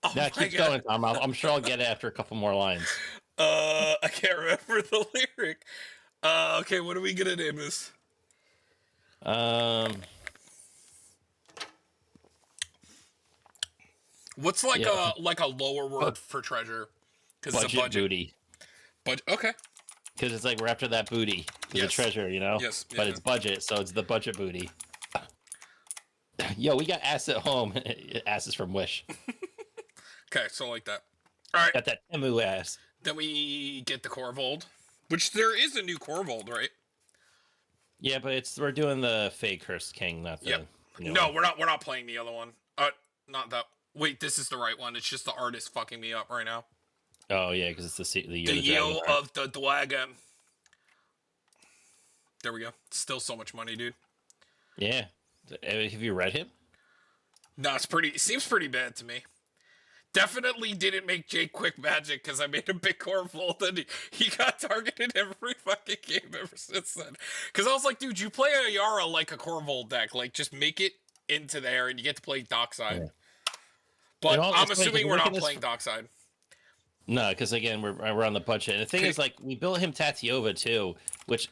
Oh Now my keep god. going, Tom. I'm sure I'll get it after a couple more lines. I can't remember the lyric. Okay, what are we gonna name this? Um, What's yeah, like a lower word bu- for treasure? Because it's a budget budget. booty. But okay. Because it's like we're after that booty. There's a Yes. treasure, you know? Yes. But Yeah. it's budget, so it's the budget booty. Yo, we got ass at home. Ass is from Wish. Okay, so like that. All right. Got that Emu ass. Then we get the Korvold, which there is a new Korvold, right? Yeah, but we're doing the fake Cursed King, not the Yep. new No, one. we're not playing the other one. Not that. Wait, this is the right one. It's just the artist fucking me up right now. Oh yeah, because it's the year The of the dragon. Yell of the Dragon. There we go. Still so much money, dude. Yeah. Have you read him? No, it seems pretty bad to me. Definitely didn't make Jake quick magic because I made a big Korvold and he got targeted every fucking game ever since then. Because I was like, dude, you play a Yara like a Korvold deck. Like, just make it into there and you get to play Dockside. Yeah. But You know, I'm it's funny, 'cause assuming we're we're not looking playing Dockside. No, because again, we're on the budget. And the thing is, like, we built him Tatiova too, which,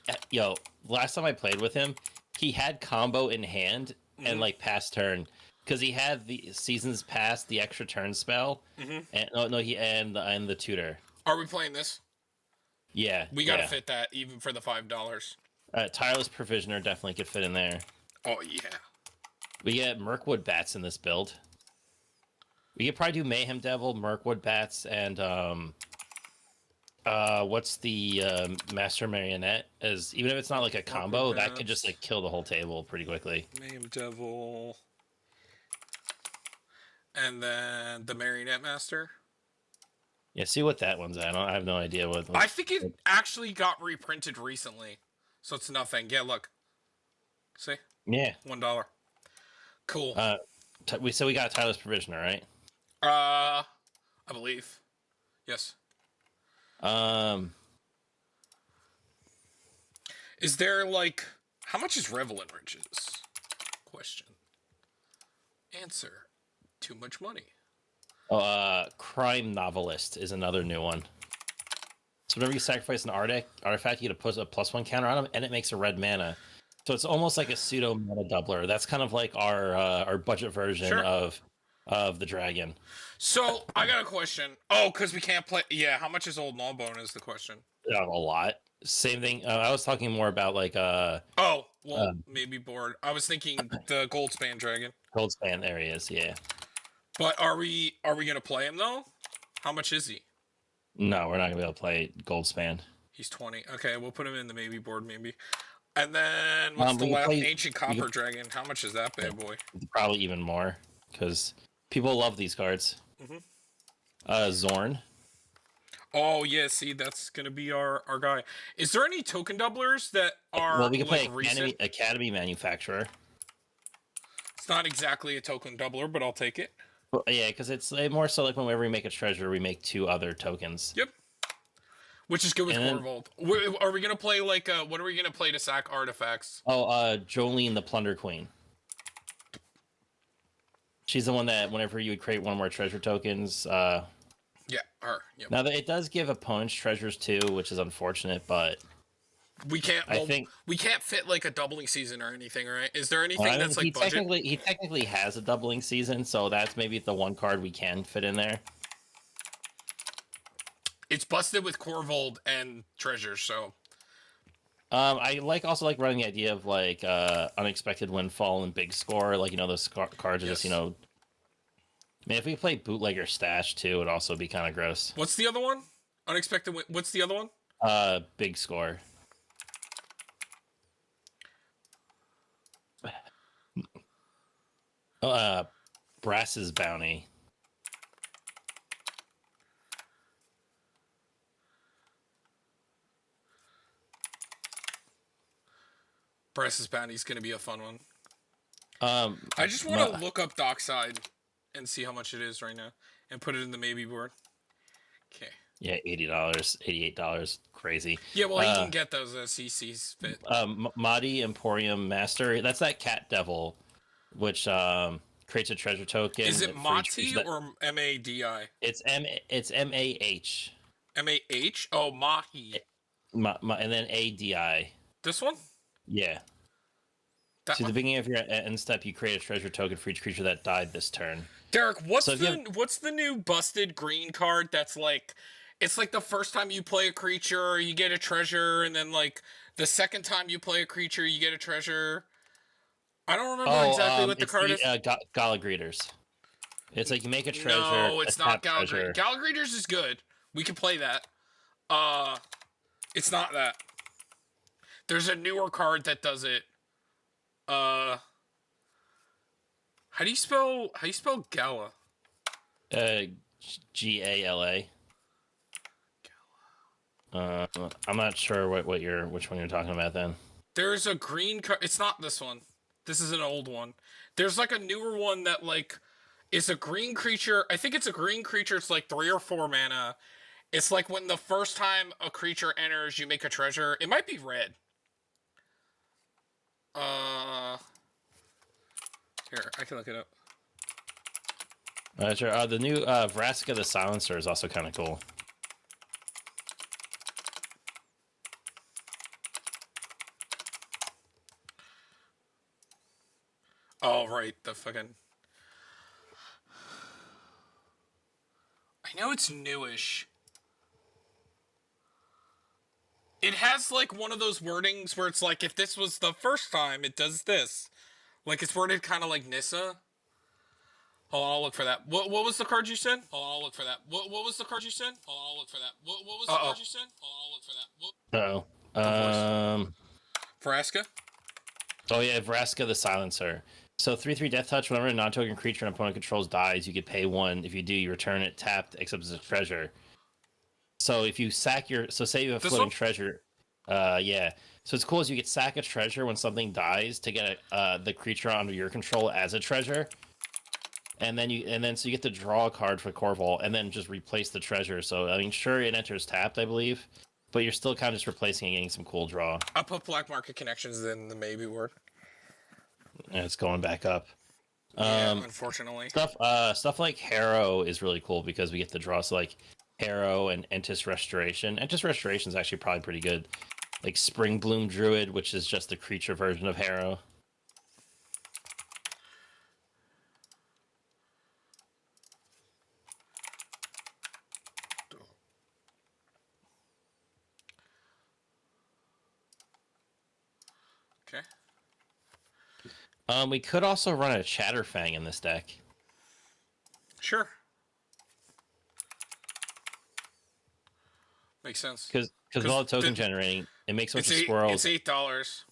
last time I played with him, he had combo in hand and like past turn because he had the seasons past the extra turn spell, and and the tutor. Are we playing this? Yeah, We gotta fit that even for the $5. Tireless Provisioner definitely could fit in there. Oh yeah. We get Mirkwood Bats in this build. We could probably do Mayhem Devil, Mirkwood Bats, and what's the Master Marionette? As even if it's not like a combo, Mirkwood that could Bats. just like kill the whole table pretty quickly. Mayhem Devil. And then the Marionette Master. Yeah, see what that one's at. I have no idea what. I think it actually got reprinted recently. So it's nothing. Yeah, look. See? Yeah. $1. Cool. We got Tireless Provisioner, right? I believe. Yes. Is there like how much is Revelin Riches? Question. Answer. Too much money. Crime Novelist is another new one. So whenever you sacrifice an artifact, you get to put a +1 counter on them, and it makes a red mana. So it's almost like a pseudo mana doubler. That's kind of like our budget version of the dragon. So I got a question. Oh, because we can't play. Yeah, how much is Old Gnawbone is the question. A lot. Same thing. I was talking more about like Oh, well, maybe board. I was thinking the Goldspan Dragon. Goldspan. There he is. Yeah. But are we gonna play him though? How much is he? No, we're not gonna be able to play Goldspan. He's 20. Okay, we'll put him in the maybe board maybe. And then what's the we can last play- Ancient Copper Dragon? How much is that bad boy? Probably even more because people love these cards. Zorn. Oh yeah, see that's gonna be our guy. Is there any token doublers that are Well, we can play recent? Academy Manufacturer. It's not exactly a token doubler, but I'll take it. Well, yeah, because it's more so like whenever we make a treasure, we make 2 other tokens. Yep. Which is good with And Korvold. Are we gonna play like what are we gonna play to sack artifacts? Jolene the Plunder Queen. She's the one that whenever you would create 1 more treasure tokens. Yeah, her. Yep. Now it does give opponents treasures too, which is unfortunate, but We can't. I think we can't fit like a doubling season or anything, right? Is there anything I mean, that's like budget? he technically has a doubling season, so that's maybe the one card we can fit in there. It's busted with Korvold and treasures, so I also like running the idea of like unexpected windfall and big score, like those cards are just Man, if we play bootlegger stash too, it'd also be kind of gross. what's the other one? Unexpected. What's the other one? Big score. Brass's Bounty. Brass's Bounty is going to be a fun one. I just want to look up Dockside and see how much it is right now and put it in the maybe board. Okay. Yeah, $80, $88, crazy. Yeah, well, he can get those as he sees fit. Mahdi Emporium Master. That's that Cat Devil, which creates a treasure token. Is it for each creature Mati or Madi? it's MAH. Mah? Oh, Mahi. And then ADI. This one? Yeah. That So at one? the beginning of your end step, you create a treasure token for each creature that died this turn. Derek, what's So what's the new busted green card that's like it's like the first time you play a creature, you get a treasure, and then like the second time you play a creature, you get a treasure. I don't remember exactly what the it's card the is. Gala Greeters. It's like you make a treasure, No, a it's not tap treasure. Gallagher's is good. We can play that. Uh, it's not that. There's a newer card that does it. Uh, how do you spell Gala? GALA. I'm not sure which one you're talking about then. There's a green card. It's not this one. This is an old one. There's like a newer one that like is a green creature. I think it's a green creature. It's like 3 or 4 mana. It's like when the first time a creature enters, you make a treasure. It might be red. Here, I can look it up. Sure. The new Vraska the Silencer is also kind of cool. Oh, right, the fucking... I know it's newish. It has, like, one of those wordings where it's like, if this was the first time, it does this. Like, it's worded kind of like Nissa. Hold on, I'll look for that. What was the card you said? Hold on, I'll look for that. What was the card you said? Hold on, I'll look for that. What was the card you said? Hold on, I'll look for that. Vraska? Oh yeah, Vraska the Silencer. So 3/3 Death Touch. Whenever a non-token creature an opponent controls dies, you could pay 1. If you do, you return it tapped, except as a treasure. So if you sack say you have a floating treasure, yeah. So it's cool as you get sack a treasure when something dies to get the creature under your control as a treasure, and then so you get to draw a card for Korvold and then just replace the treasure. So I mean, sure, it enters tapped, I believe, but you're still kind of just replacing and getting some cool draw. I'll put Black Market Connections in the maybe word. And it's going back up. Yeah, unfortunately. Stuff like Harrow is really cool because we get the draw. So like Harrow and Entis Restoration. Entis Restoration is actually probably pretty good. Like Spring Bloom Druid, which is just the creature version of Harrow. Okay. We could also run a Chatterfang in this deck. Sure. Makes sense. Because all the token generating, it makes a bunch of squirrels. It's $8.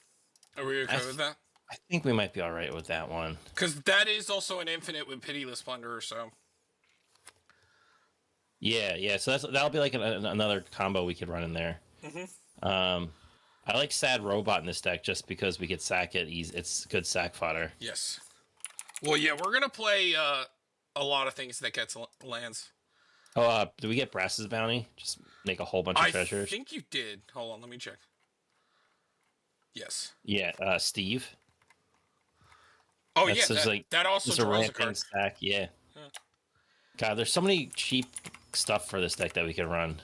Are we okay with that? I think we might be all right with that one. Because that is also an infinite with Pitiless Plunderer, so... Yeah. So that'll be like another combo we could run in there. Mm-hmm. I like Sad Robot in this deck just because we could sack it. It's good sack fodder. Yes. Well, yeah, we're gonna play a lot of things that gets lands. Oh, do we get Brass's Bounty? Just make a whole bunch of treasures. I think you did. Hold on, let me check. Yes. Yeah, Steve. Oh yeah, that also draws a card. Stack. Yeah. God, there's so many cheap stuff for this deck that we could run.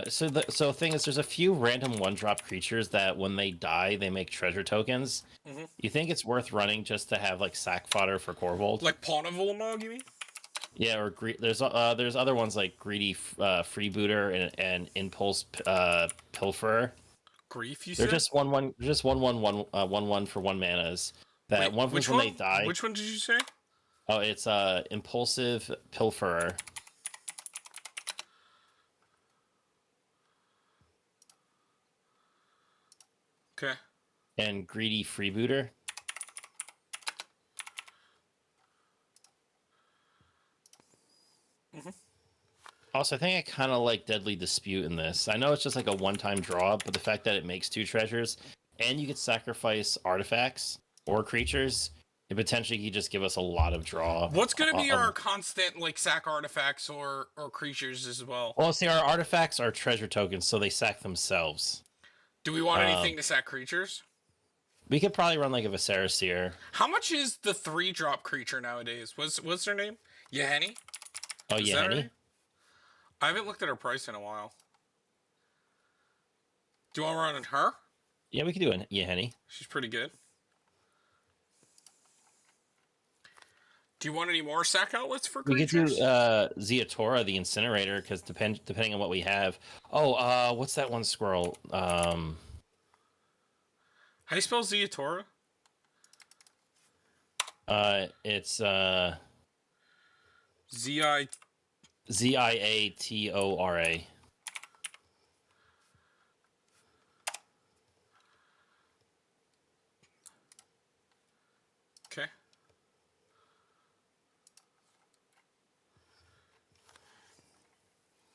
So the thing is, there's a few random 1-drop creatures that when they die, they make treasure tokens. Mm-hmm. You think it's worth running just to have like sack fodder for Korvold? Like Pawn of Ulamog, you mean? Yeah, or there's other ones like Greedy Freebooter and Impulse Pilferer. Grief, you They're said? just 1/1 for 1 manas. That one from when they die. Which one did you say? Oh, it's Impulsive Pilferer. Okay. And Greedy Freebooter. Mm-hmm. Also, I think I kind of like Deadly Dispute in this. I know it's just like a one-time draw, but the fact that it makes 2 treasures, and you could sacrifice artifacts or creatures, it potentially could just give us a lot of draw. What's going to be our constant, like, sack artifacts or creatures as well? Well, see, our artifacts are treasure tokens, so they sack themselves. Do we want anything to sack creatures? We could probably run like a Viserys here. How much is the 3-drop creature nowadays? What's her name? Yahenni? Oh, Is yeah, that Henny? right? I haven't looked at her price in a while. Do you want to run on her? Yeah, we could do it. Yeah, Henny. She's pretty good. Do you want any more sack outlets for We could do creatures? Zeatora, the incinerator, because depending on what we have. Oh, what's that one squirrel? How do you spell Zeatora? It's Z-I... Ziatora. Okay.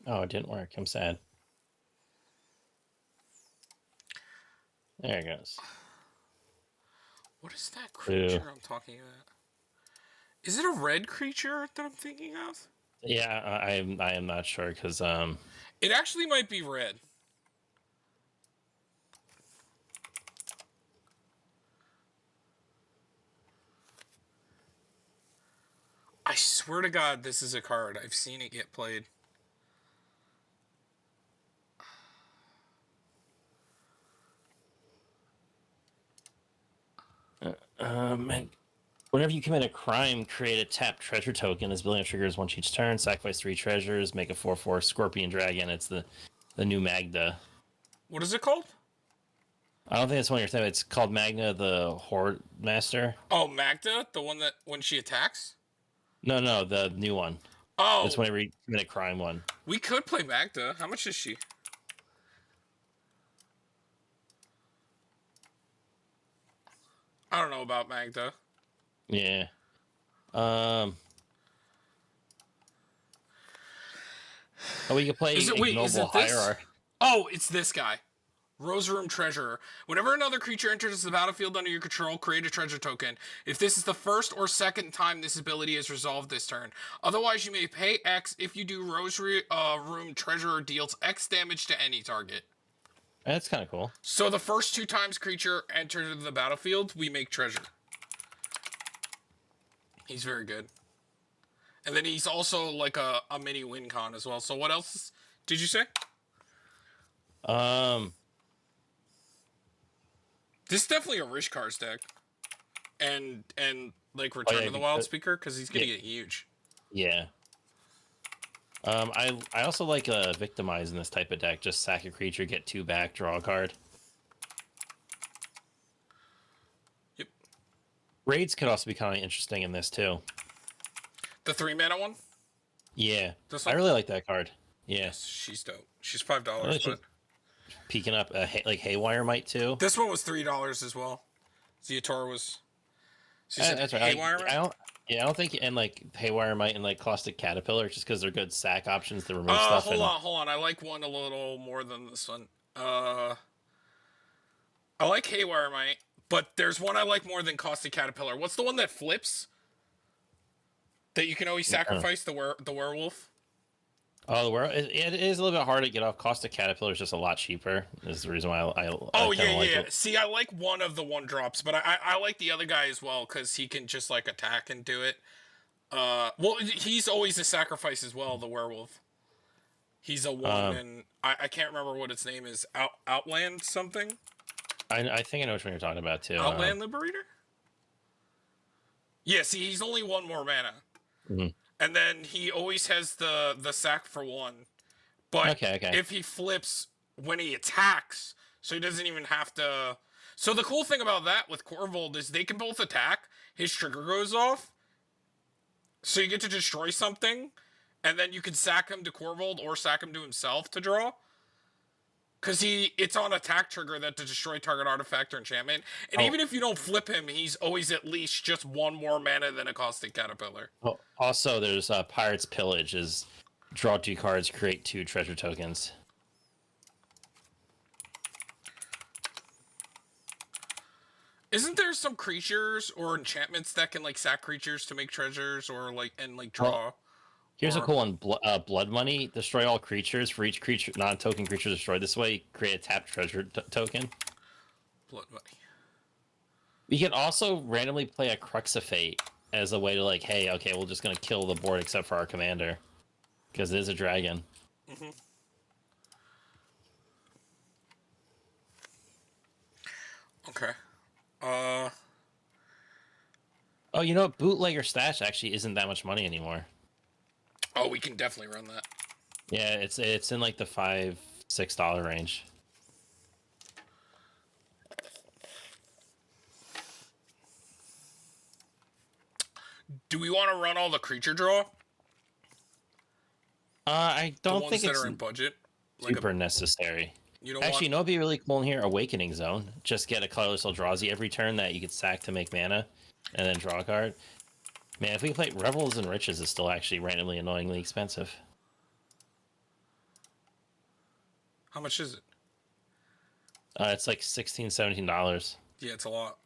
Oh, it didn't work. I'm sad. There it goes. What is that creature I'm talking about? Is it a red creature that I'm thinking of? Yeah, I am not sure because It actually might be red. I swear to God, this is a card. I've seen it get played. and whenever you commit a crime, create a tapped treasure token. This ability triggers once each turn. Sacrifice 3 treasures. Make a 4/4 scorpion dragon. It's the new Magda. What is it called? I don't think that's one you're saying. It's called Magna the Horde Master. Oh, Magda? The one that when she attacks? No, the new one. Oh, That's whenever you commit a crime one. we could play Magda. How much is she? I don't know about Magda. Yeah. Oh, we could play Is it Ignoble this? Hierarch. Oh, it's this guy. Rose Room Treasurer. Whenever another creature enters the battlefield under your control, create a treasure token. If this is the first or second time this ability is resolved this turn. Otherwise, you may pay X. If you do, Room Treasurer deals X damage to any target. That's kind of cool. So the first 2 times creature enters the battlefield, we make treasure. He's very good. And then he's also like a mini win con as well. So what else did you say? This is definitely a Rich Cards deck. And like Return to the Wild Speaker, because he's gonna get huge. Yeah. I also like Victimize in this type of deck. Just sack a creature, get 2 back, draw a card. Yep. Raids could also be kind of interesting in this too. The 3-mana one? Yeah. This I one? really like that card. Yeah. Yes, she's dope. She's $5, Really but peeking up like Haywire might too. this one was $3 as well. Zeator was. So you said That's right. Haywire I don't. Yeah, I don't think and like Haywire might and like Caustic Caterpillar just because they're good sack options to remove stuff. Hold on. I like one a little more than this one. I like Haywire Mite, but there's one I like more than Caustic Caterpillar. What's the one that flips? That you can always sacrifice the werewolf. Oh, it is a little bit hard to get off. Caustic Caterpillar is just a lot cheaper. Is the reason why I Oh yeah. it. See, I like one of the 1-drops, but I like the other guy as well because he can just like attack and do it. Well, he's always a sacrifice as well. The werewolf. He's a 1, and I can't remember what its name is. Outland something. I think I know which one you're talking about too. Outland Liberator. Yeah. See, he's only 1 more mana. Mm-hmm. And then he always has the sack for 1. But okay. if he flips when he attacks, so he doesn't even have to. So the cool thing about that with Korvold is they can both attack. His trigger goes off. So you get to destroy something. And then you can sack him to Korvold or sack him to himself to draw. Because it's on attack trigger that to destroy target artifact or enchantment. And even if you don't flip him, he's always at least just 1 more mana than a Caustic Caterpillar. Oh, also, there's Pirate's Pillage is draw 2 cards, create 2 treasure tokens. Isn't there some creatures or enchantments that can like sack creatures to make treasures or like draw? Well, here's a cool one. Blood Money. Destroy all creatures. For each creature, non-token creature destroyed this way, create a tapped treasure token. Blood Money. We can also randomly play a Crux of Fate as a way to like, hey, okay, we're just gonna kill the board except for our commander because it is a dragon. Mm-hmm. Okay. Uh. Oh, you know what? Bootlegger Stash actually isn't that much money anymore. Oh, we can definitely run that. Yeah, it's in like the $5-6 range. Do we want to run all the creature draw? I The don't ones think that it's are in budget? Like super necessary. you don't Actually, want. you know what'd be really cool in here? Awakening Zone. Just get a colorless Eldrazi every turn that you could sack to make mana, and then draw a card. Man, if we play Revels and Riches, is still actually randomly annoyingly expensive. How much is it? It's like $16-17. Yeah, it's a lot.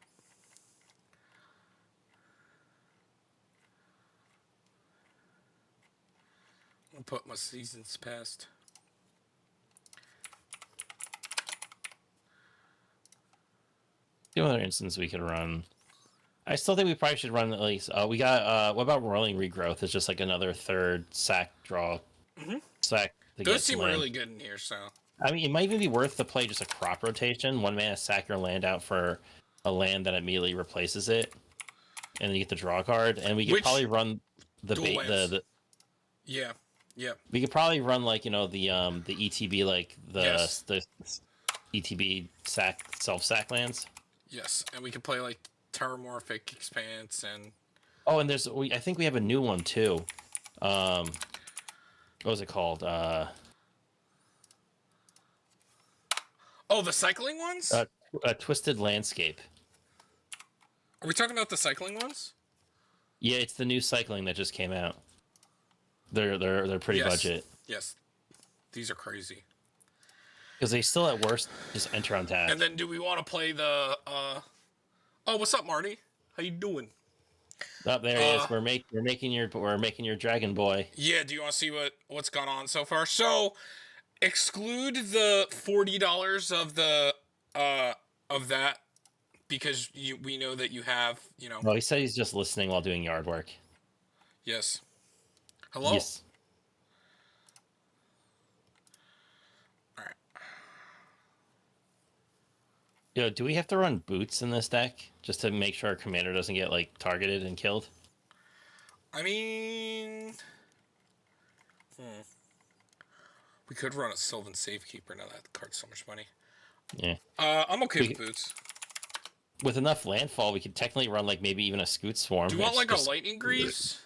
I'll put my seasons past. The other instance we could run. I still think we probably should run at least. We got. What about Rolling Regrowth? It's just like another third sack draw. Mm-hmm. Sack to Those get seem land. really good in here, so. I mean, it might even be worth to play just a crop rotation. One mana sack your land out for a land that immediately replaces it, and then you get the draw card. And we could probably run the dual bait. lands? The Yeah. Yeah. we could probably run like the ETB like Yes. the ETB sack self sack lands. Yes, and we can play like Terramorphic Expanse and. Oh, and I think we have a new one too. What was it called? Oh, the cycling ones? A Twisted Landscape. Are we talking about the cycling ones? Yeah, it's the new cycling that just came out. They're pretty budget. Yes, these are crazy. Because they still at worst just enter on tap. And then, do we want to play the? Oh, what's up, Marty? How you doing? Oh, there he is. We're making your dragon boy. Yeah. Do you want to see what's gone on so far? So, exclude the $40 of the of that because we know that you have Well, he said he's just listening while doing yard work. Yes. Hello. Yes. All right. Yo, do we have to run boots in this deck just to make sure our commander doesn't get like targeted and killed? I mean, we could run a Sylvan Safekeeper now that the card's so much money. Yeah. I'm okay with boots. With enough landfall, we could technically run like maybe even a Scoot Swarm. Do you want like a Lightning Greaves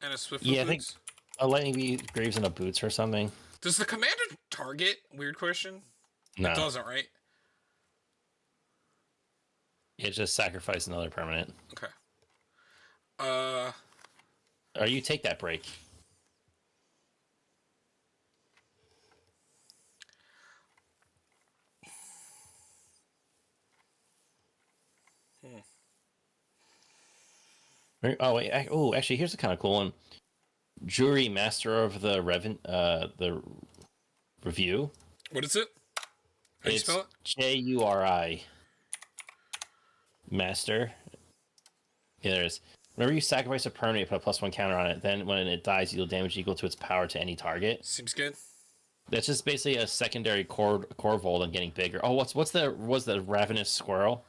and a Swift Yeah, I Boots? think a Lightning Greaves and a Boots or something. Does the commander target? Weird question. No, It doesn't, right? it just sacrifice another permanent. Okay. Or you take that break. Oh wait! Actually, here's a kind of cool one. Jury Master of the Review. What is it? How do you It's spell it? Juri. Master. Yeah, there it is. Whenever you sacrifice a permanent, you put a +1 counter on it. Then when it dies, you deal damage equal to its power to any target. Seems good. That's just basically a secondary Korvold and getting bigger. Oh, was the Ravenous Squirrel?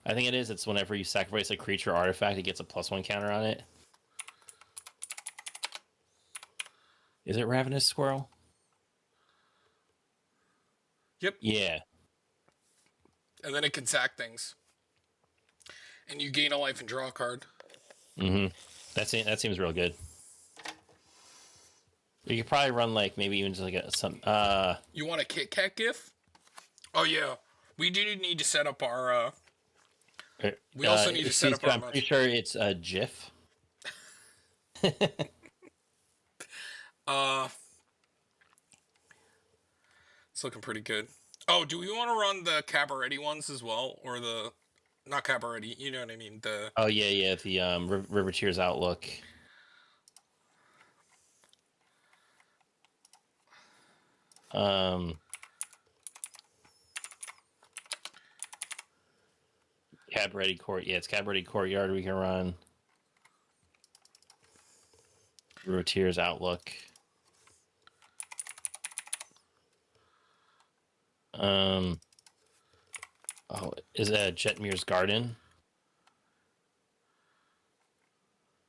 I think it is. It's whenever you sacrifice a creature or artifact, it gets a +1 counter on it. Is it Ravenous Squirrel? Yep. Yeah. And then it can sack things. And you gain a life and draw a card. Mm-hmm. That seems real good. You could probably run like maybe even just like some. You want a Kit Kat GIF? Oh yeah, we do need to set up our. We also need to set up our. I'm pretty sure it's a GIF. It's looking pretty good. Oh, do we want to run the Cabaretti ones as well, or the not Cabaretti? You know what I mean. The Oh yeah, the River Tears Outlook. Cab-ready court. Yeah, it's cab-ready courtyard. We can run. Rotier's Outlook. Oh, is that Jetmir's Garden?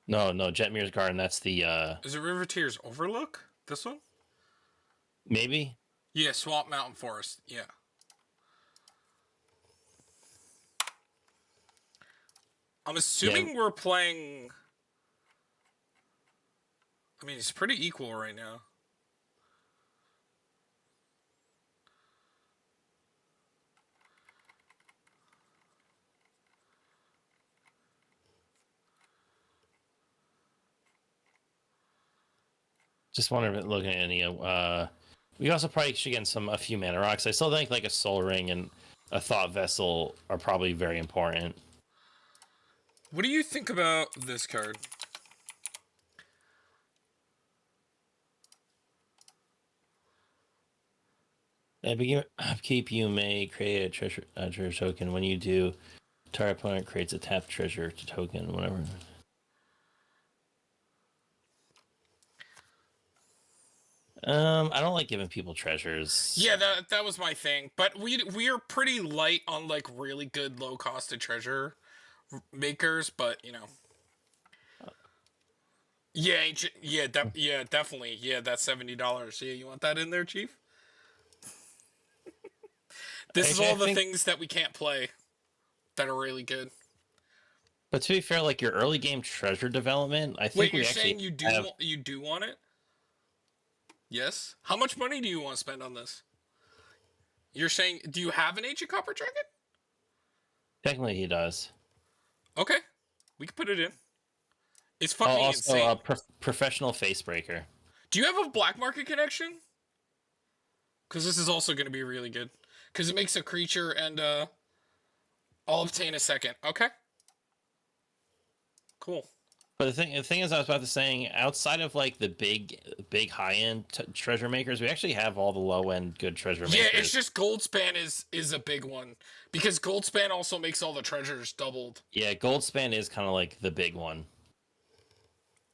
No, Jetmir's Garden. That's the Is it Riveteer's Overlook? This one? maybe. Yeah, Swamp Mountain Forest. Yeah. I'm assuming we're playing. I mean, it's pretty equal right now. Just wondering if looking at any. We also probably should get a few mana rocks. I still think like a Soul Ring and a Thought Vessel are probably very important. What do you think about this card? At the beginning of upkeep, you may create a treasure token. When you do, target opponent creates a tapped treasure to token, whatever. I don't like giving people treasures. Yeah, that was my thing. But we are pretty light on like really good low costed treasure makers, but you know. Yeah, yeah, definitely. Yeah, that's $70. Yeah, you want that in there, Chief? This is all the things that we can't play that are really good. But to be fair, like your early game treasure development, I think Wait, you're saying you do want it? Yes. How much money do you want to spend on this? You're saying, do you have an Ancient Copper Dragon? Technically, he does. Okay, we can put it in. It's fucking insane. Also, professional Facebreaker. Do you have a black market connection? Because this is also going to be really good. Because it makes a creature and I'll obtain a second. Okay. Cool. But the thing is, I was about to say, outside of like the big high end treasure makers, we actually have all the low end good treasure makers. Yeah, it's just Goldspan is a big one because Goldspan also makes all the treasures doubled. Yeah, Goldspan is kind of like the big one.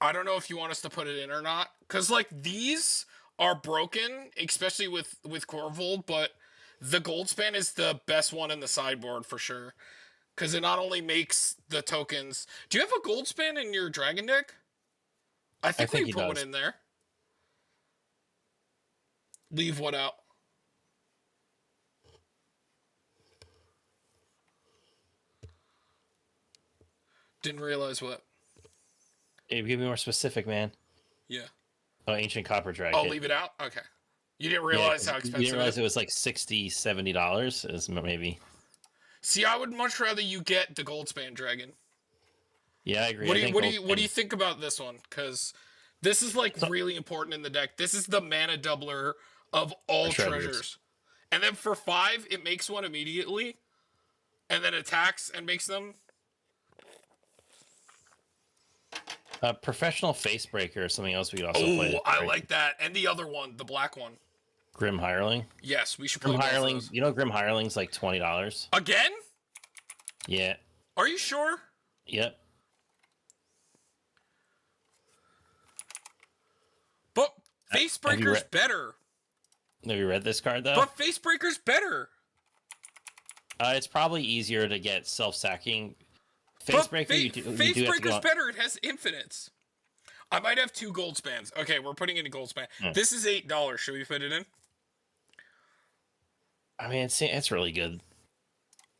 I don't know if you want us to put it in or not, because like these are broken, especially with Korvold, but the Goldspan is the best one in the sideboard for sure. Because it not only makes the tokens... Do you have a Goldspan in your Dragon deck? I think we put one in there. Leave what out? Didn't realize what. Hey, give me more specific, man. Yeah. Oh, Ancient Copper Dragon. Oh, leave it out? Okay. You didn't realize how expensive you didn't realize it was like $60, $70 is maybe... See, I would much rather you get the Goldspan Dragon. Yeah, I agree. What do you think about this one? Because this is like really important in the deck. This is the mana doubler of all treasures. And then for 5, it makes one immediately, and then attacks and makes them. Professional Facebreaker is something else we could also play. Oh, I like that. And the other one, the black one. Grim Hireling? Yes, we should play Grim Hireling. You know Grim Hireling's like $20. Again? Yeah. Are you sure? Yep. But Facebreaker's better. Have you read this card, though? But Facebreaker's better. It's probably easier to get self-sacking. Facebreaker, Facebreaker's better. It has infinites. I might have 2 Goldspans. Okay, we're putting in a Goldspan. This is $8. Should we put it in? I mean, it's really good.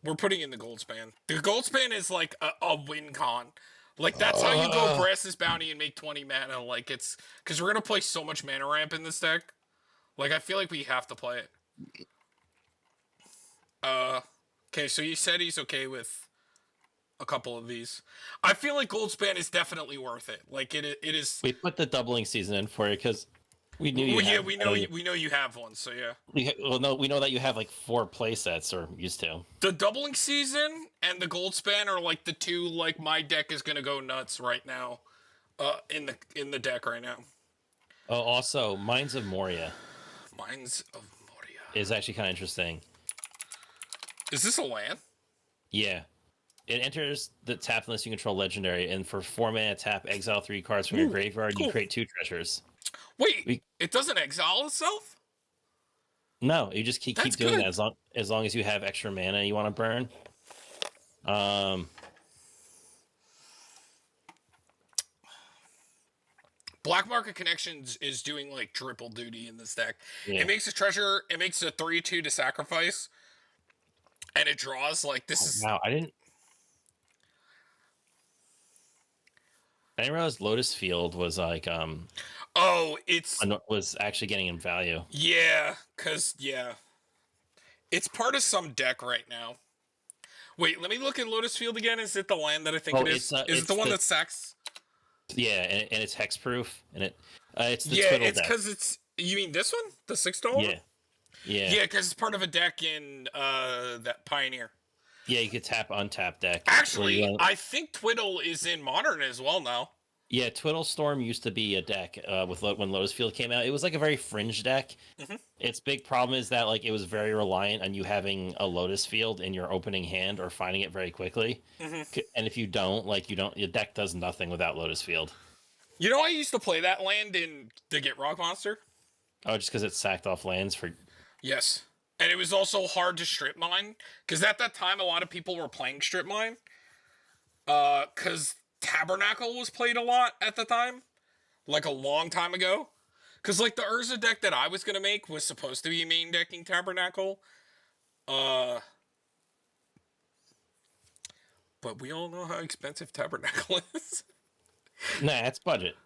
We're putting in the Goldspan. The Goldspan is like a win con. Like, that's how you go Brass's Bounty and make 20 mana. Like, it's... Because we're going to play so much mana ramp in this deck. Like, I feel like we have to play it. Okay, so you said he's okay with a couple of these. I feel like Goldspan is definitely worth it. Like, it is... We put the doubling season in for you, because... We knew you had, we know you have one, so yeah. We know that you have like 4 play sets, or used to. The doubling season and the Goldspan are like the 2, like, my deck is gonna go nuts right now. In the deck right now. Oh, also, Mines of Moria. Mines of Moria is actually kind of interesting. Is this a land? Yeah. It enters the tap unless you control legendary, and for 4 mana tap, exile 3 cards from your Ooh, graveyard. You cool. create 2 treasures. Wait, We it doesn't exile itself? No, you just keep That's doing that good. as long as you have extra mana you want to burn. Um, Black Market Connections is doing like triple duty in this deck. yeah. It makes a treasure. It makes a 3/2 to sacrifice, and it draws like this Oh, is. wow, I didn't realize Lotus Field was like Oh, it's was actually getting in value. yeah, it's part of some deck right now. Wait, let me look at Lotus Field again. Is it the land that I think Oh, it is? Is it the one that sacks? Yeah, and it's hexproof, and it's the Yeah, Twiddle it's deck. because it's. You mean this one, the $6 one? Yeah, Yeah, because it's part of a deck in that Pioneer. yeah. You could tap untap deck. Actually, I think Twiddle is in Modern as well now. Yeah, Twiddle Storm used to be a deck when Lotus Field came out. It was like a very fringe deck. Mm-hmm. Its big problem is that like it was very reliant on you having a Lotus Field in your opening hand or finding it very quickly. Mm-hmm. And if you don't, your deck does nothing without Lotus Field. You know, I used to play that land in to get Rock Monster. Oh, just because it sacked off lands for. Yes, and it was also hard to strip mine because at that time a lot of people were playing strip mine. Because Tabernacle was played a lot at the time, like a long time ago. Because like the Urza deck that I was gonna make was supposed to be main decking Tabernacle. But we all know how expensive Tabernacle is. Nah, it's budget.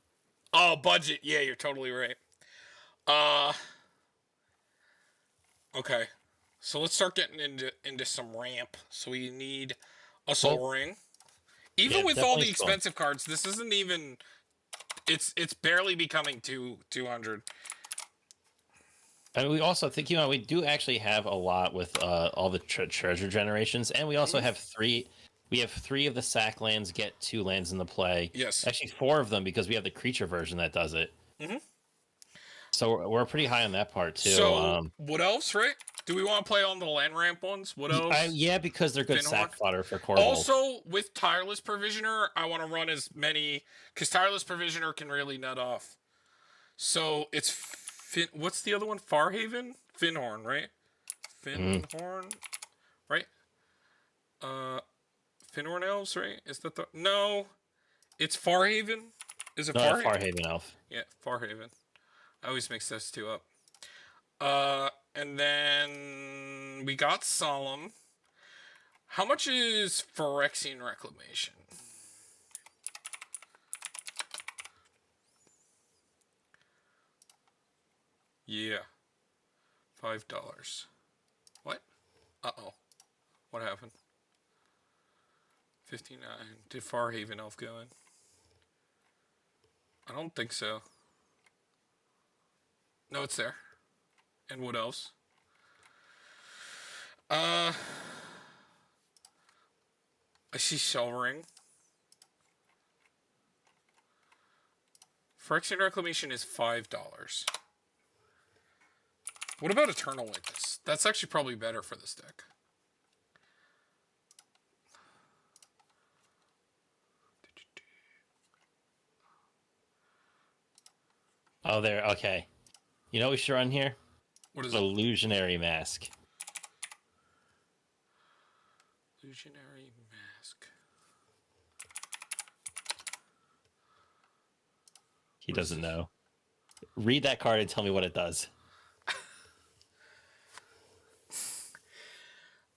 Oh, budget. Yeah, you're totally right. Uh, okay. So let's start getting into some ramp. So we need a Soul Ring. Even with all the expensive cards, this isn't even. It's barely becoming 200. And we also think we do actually have a lot with all the treasure generations, and we also have three. We have 3 of the sack lands get 2 lands in the play. Yes. Actually, 4 of them because we have the creature version that does it. Mm-hmm. So we're pretty high on that part too. So what else, right? Do we want to play on the land ramp ones? What else? Yeah, because they're good sack fodder for Korvold. Also, with Tireless Provisioner, I want to run as many because Tireless Provisioner can really nut off. So it's what's the other one? Farhaven, Finhorn, right? Finhorn, right? Finhorn Elves, right? Is that the no? It's Farhaven. Is it Farhaven? Farhaven Elf. Yeah, Farhaven. I always mix those two up. And then we got Solemn. How much is Phyrexian Reclamation? Yeah. $5. What? Uh-oh. What happened? 59. Did Farhaven Elf go in? I don't think so. No, it's there. And what else? I see Shell Ring. Phyrexian Reclamation is $5. What about Eternal Witness? That's actually probably better for this deck. Oh, there. Okay. You know what we should run here? What is Illusionary Mask. Illusionary Mask. He doesn't know. Read that card and tell me what it does.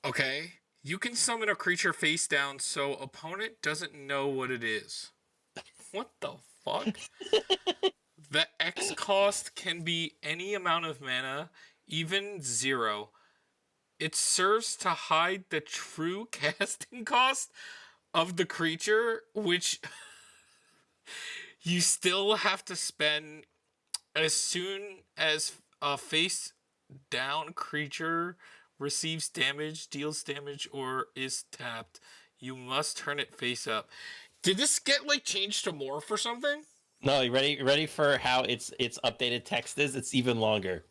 Okay. You can summon a creature face down so opponent doesn't know what it is. What the fuck? The X cost can be any amount of mana, even 0. It serves to hide the true casting cost of the creature, which you still have to spend as soon as a face down creature receives damage, deals damage, or is tapped. You must turn it face up. Did this get like changed to morph or something? No, you ready for how its updated text is? It's even longer.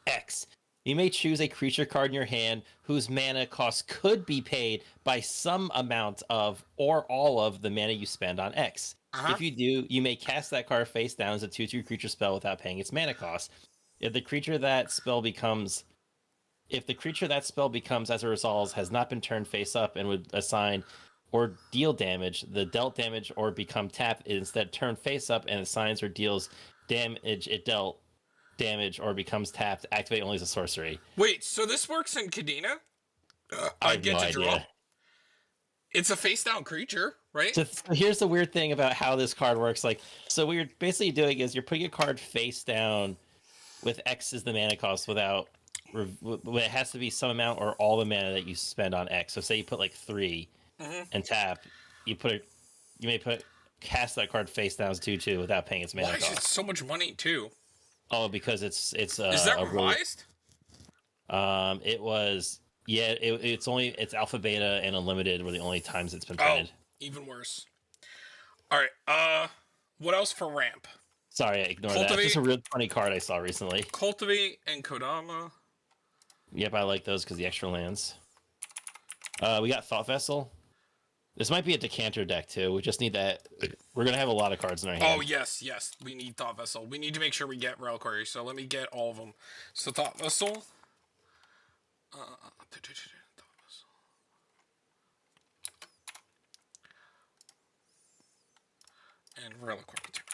X. You may choose a creature card in your hand whose mana cost could be paid by some amount of or all of the mana you spend on X. Uh-huh. If you do, you may cast that card face down as a 2/2 creature spell without paying its mana cost. If the creature that spell becomes as a result has not been turned face up and would assign or deal damage, the dealt damage or become tapped is instead turned face up and assigns or deals damage it dealt damage or becomes tapped, activate only as a sorcery. Wait, so this works in Kadena? I I have no get to draw. idea. It's a face down creature, right? So here's the weird thing about how this card works. Like, so what you're basically doing is you're putting a card face down with X as the mana cost without. It has to be some amount or all the mana that you spend on X. So say you put like 3 and tap, you may cast that card face down as 2/2 without paying its mana Why is it cost. so much money too? Oh, because it's Is that a really, revised? it was it's alpha beta and unlimited were the only times it's been Oh, printed. even worse. All right. What else for ramp? Sorry, I ignored that. Cultivate. That's just a real funny card I saw recently. Cultivate and Kodama. Yep, I like those because the extra lands. We got Thought Vessel. This might be a decanter deck too. We just need that. We're gonna have a lot of cards in our hand. Oh yes, yes. We need Thought Vessel. We need to make sure we get Reliquary. So let me get all of them. So Thought Vessel. Thought Vessel. And Reliquary Timber.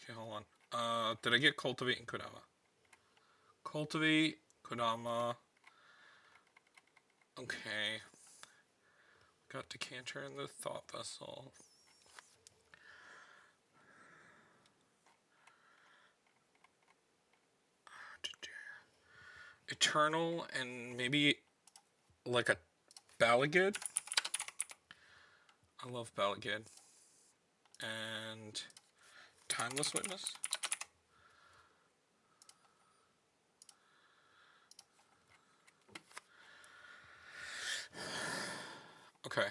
Okay, hold on. Did I get Cultivate and Kodama? Cultivate, Kodama. Okay. Got Decanter and the Thought Vessel. Eternal and maybe like a Balagid. I love Balagid. And Timeless Witness. Okay.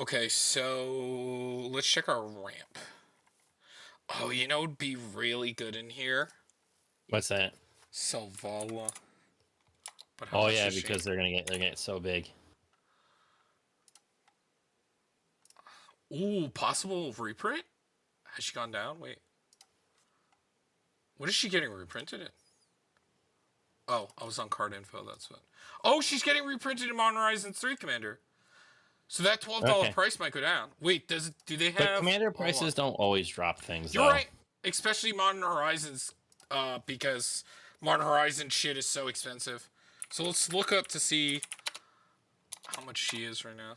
Okay, so let's check our ramp. Oh, you know what'd be really good in here? What's that? Selvala. But how Oh much yeah, is she? because they're gonna get so big. Ooh, possible reprint? Has she gone down? Wait. What is she getting reprinted in? Oh, I was on card info, that's what. Oh, she's getting reprinted in Modern Horizons 3 Commander. So that $12 Okay. price might go down. Wait, do they But have commander prices don't always drop things. You're though. right. Especially Modern Horizons, because Modern Horizons shit is so expensive. So let's look up to see how much she is right now.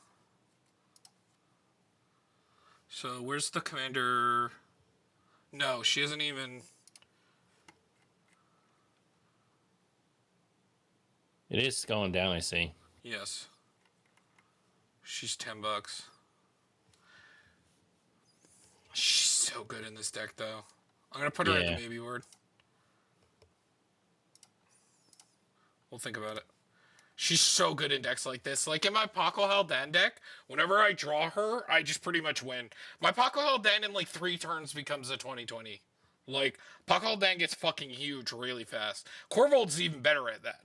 So where's the commander? No, she isn't even. It is going down. I see. Yes. She's $10. She's so good in this deck, though. I'm gonna put her in the maybe word. We'll think about it. She's so good in decks like this. Like in my Paco Haldan deck, whenever I draw her, I just pretty much win. My Paco Haldan in like 3 turns becomes a 20/20. Like, Paco Haldan gets fucking huge really fast. Korvold's even better at that.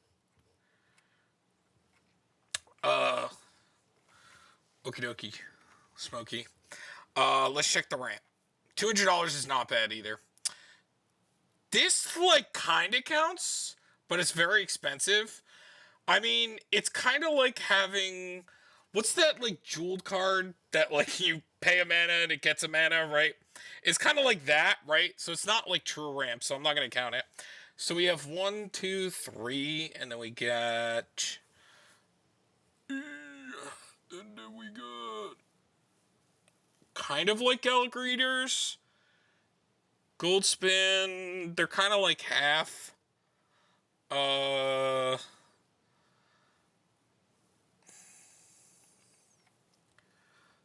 Okie dokie. Smoky. Let's check the ramp. $200 is not bad either. This, like, kind of counts, but it's very expensive. I mean, it's kind of like having... What's that, like, jeweled card that, like, you pay a mana and it gets a mana, right? It's kind of like that, right? So it's not, like, true ramp, so I'm not going to count it. So we have 1, 2, 3, and then we get... And then we got... Kind of like Gallic Readers. Goldspin. They're kind of like half.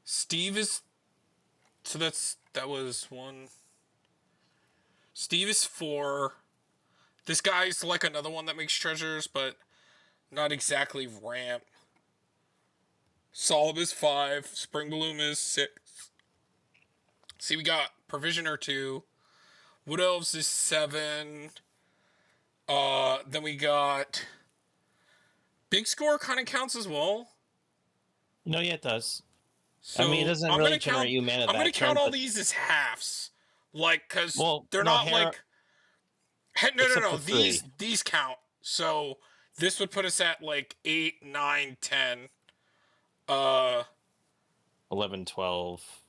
Steve is... So that was 1... Steve is 4. This guy's like another one that makes treasures, but not exactly ramp. Solid is 5. Spring Bloom is 6. See, we got Provisioner 2. Wood Elves is 7. Then we got Big Score kind of counts as well. No, yeah, it does. So I mean, it doesn't really generate you mana. I'm gonna count all these as halves, like, cause they're not like. No. These count. So this would put us at like 8, 9, 10. 11, 12.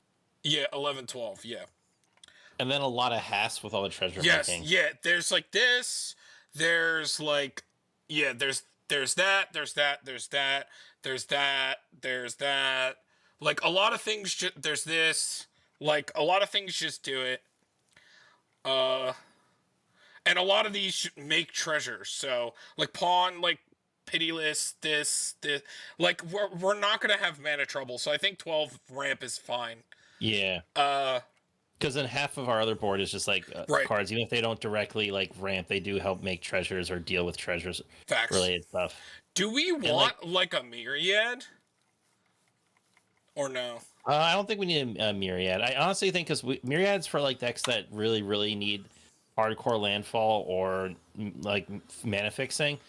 Yeah, 11, 12. Yeah. And then a lot of has with all the treasure making. Yeah. There's like this. There's like, yeah. There's that. There's that. There's that. There's that. There's that. Like a lot of things. There's this. Like a lot of things just do it. And a lot of these make treasures. So like pawn, like pitiless. This. Like we're not gonna have mana trouble. So I think 12 ramp is fine. Yeah. Because then half of our other board is just like cards. Even if they don't directly like ramp, they do help make treasures or deal with treasures related stuff. Do we want like a myriad? Or no? I don't think we need a myriad. I honestly think because myriads for like decks that really, really need hardcore landfall or like mana fixing.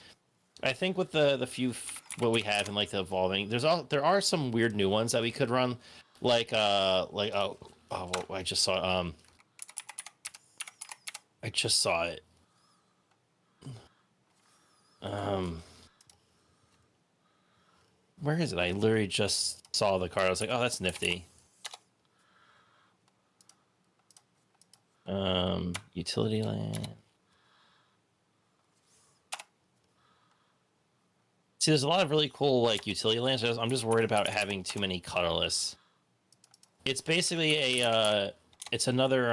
I think with the few what we have in like the evolving, there are some weird new ones that we could run, like I just saw it. Where is it? I literally just saw the card. I was like, oh, that's nifty. Utility land. See, there's a lot of really cool like utility lands. I'm just worried about having too many colorless. It's basically it's another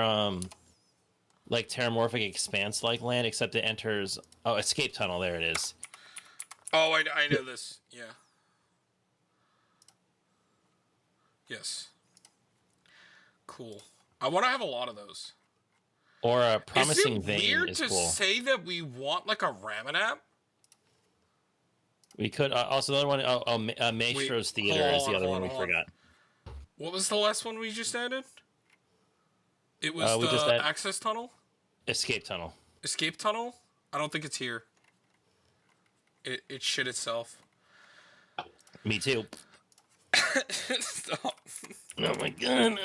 like Terramorphic Expanse like land, except it enters Escape Tunnel. There it is. Oh, I know this. Yeah. Yes. Cool. I want to have a lot of those. Or a Promising Vein is cool. Is it weird to say that we want like a Ramanap? We could also the other one. Maestro's Theater is the other one we forgot. What was the last one we just added? It was the Access Tunnel? Escape Tunnel. Escape Tunnel? I don't think it's here. It shit itself. Me too. Stop. Oh my god.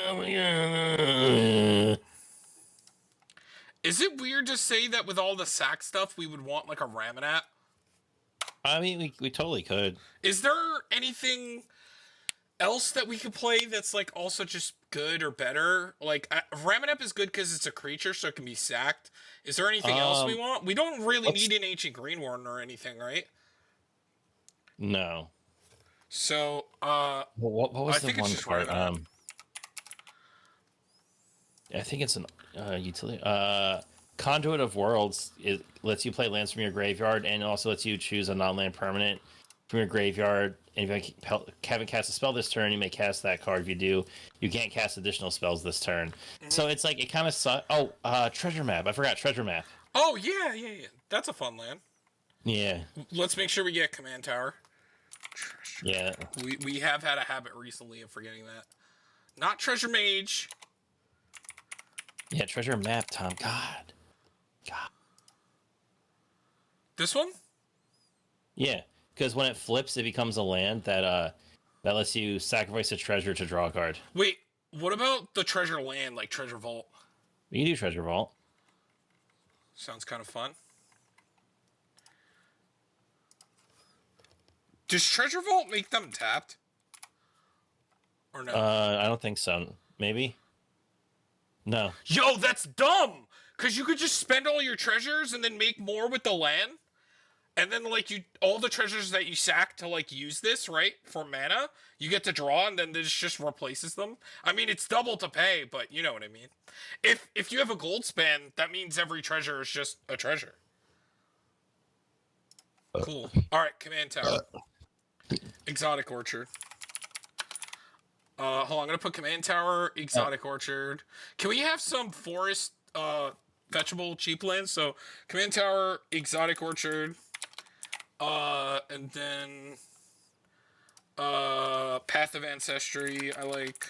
Is it weird to say that with all the sack stuff we would want like a Ramanap? I mean, we totally could. Is there anything else that we could play that's like also just good or better? Like Ramanap is good because it's a creature, so it can be sacked. Is there anything else we want? We don't really need an Ancient Green Warden or anything, right? No. So, what was the one part? I think it's an utility. Conduit of Worlds. It lets you play lands from your graveyard and also lets you choose a non-land permanent from your graveyard. And if you haven't cast a spell this turn, you may cast that card. If you do, you can't cast additional spells this turn. Mm-hmm. So it's like, it kind of sucks. Oh, Treasure Map. I forgot Treasure Map. Oh, yeah. That's a fun land. Yeah. Let's make sure we get Command Tower. Yeah. We have had a habit recently of forgetting that. Not Treasure Mage. Yeah, Treasure Map, Tom. God. This one? Yeah, because when it flips, it becomes a land that lets you sacrifice a treasure to draw a card. Wait, what about the treasure land, like Treasure Vault? We can do Treasure Vault. Sounds kind of fun. Does Treasure Vault make them tapped? Or no? I don't think so. Maybe? No. Yo, that's dumb! Because you could just spend all your treasures and then make more with the land. And then, like, all the treasures that you sack to, like, use this, right, for mana, you get to draw, and then this just replaces them. I mean, it's double to pay, but you know what I mean. If you have a gold span, that means every treasure is just a treasure. Cool. Alright, Command Tower. Exotic Orchard. Hold on, I'm gonna put Command Tower, Exotic Orchard. Can we have some forest fetchable cheap lands. So Command Tower, Exotic Orchard, and then Path of Ancestry. I like.